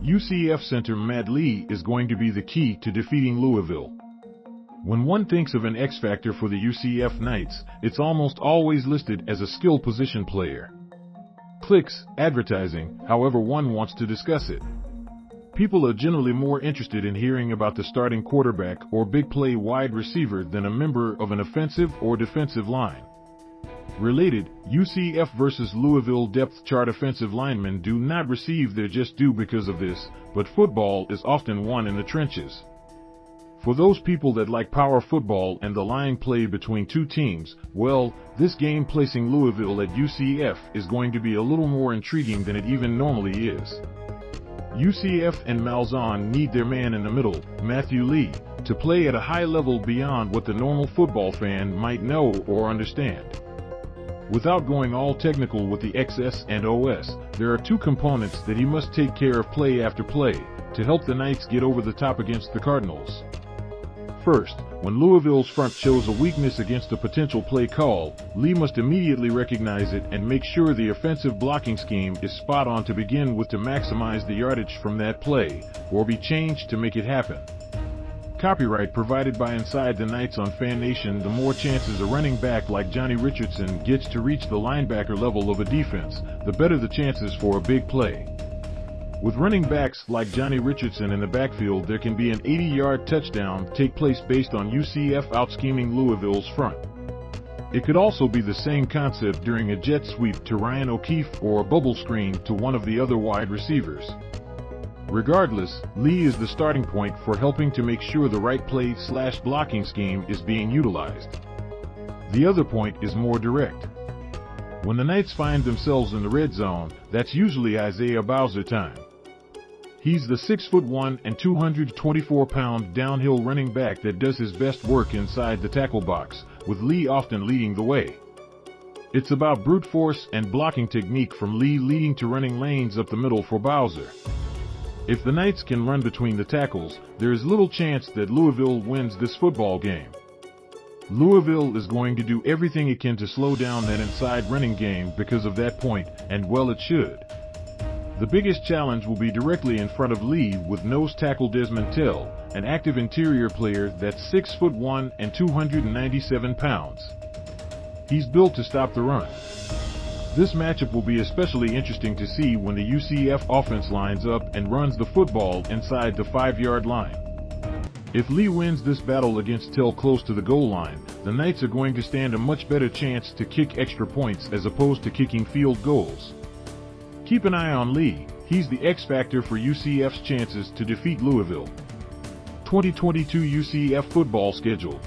UCF center Matt Lee is going to be the key to defeating Louisville. When one thinks of an X factor for the UCF Knights, it's almost always listed as a skill position player. Clicks, advertising, however one wants to discuss it. People are generally more interested in hearing about the starting quarterback or big play wide receiver than a member of an offensive or defensive line. Related, UCF versus Louisville Depth Chart Offensive linemen do not receive their just due because of this, but football is often won in the trenches. For those people that like power football and the line play between two teams, well, this game placing Louisville at UCF is going to be a little more intriguing than it even normally is. UCF and Malzahn need their man in the middle, Matthew Lee, to play at a high level beyond what the normal football fan might know or understand. Without going all technical with the XS and OS, there are two components that he must take care of play after play to help the Knights get over the top against the Cardinals. First, when Louisville's front shows a weakness against a potential play call, Lee must immediately recognize it and make sure the offensive blocking scheme is spot on to begin with to maximize the yardage from that play, or be changed to make it happen. Copyright provided by Inside the Knights on FanNation. The more chances a running back like Johnny Richardson gets to reach the linebacker level of a defense, the better the chances for a big play. With running backs like Johnny Richardson in the backfield, there can be an 80-yard touchdown take place based on UCF out-scheming Louisville's front. It could also be the same concept during a jet sweep to Ryan O'Keefe or a bubble screen to one of the other wide receivers. Regardless, Lee is the starting point for helping to make sure the right play/blocking scheme is being utilized. The other point is more direct. When the Knights find themselves in the red zone, that's usually Isaiah Bowser time. He's the 6'1" and 224-pound downhill running back that does his best work inside the tackle box, with Lee often leading the way. It's about brute force and blocking technique from Lee leading to running lanes up the middle for Bowser. If the Knights can run between the tackles, there is little chance that Louisville wins this football game. Louisville is going to do everything it can to slow down that inside running game because of that point, and well it should. The biggest challenge will be directly in front of Lee with nose tackle Desmond Tell, an active interior player that's 6'1" and 297 pounds. He's built to stop the run. This matchup will be especially interesting to see when the UCF offense lines up and runs the football inside the 5-yard line. If Lee wins this battle against Tell close to the goal line, the Knights are going to stand a much better chance to kick extra points as opposed to kicking field goals. Keep an eye on Lee. He's the X factor for UCF's chances to defeat Louisville. 2022 UCF Football Schedule.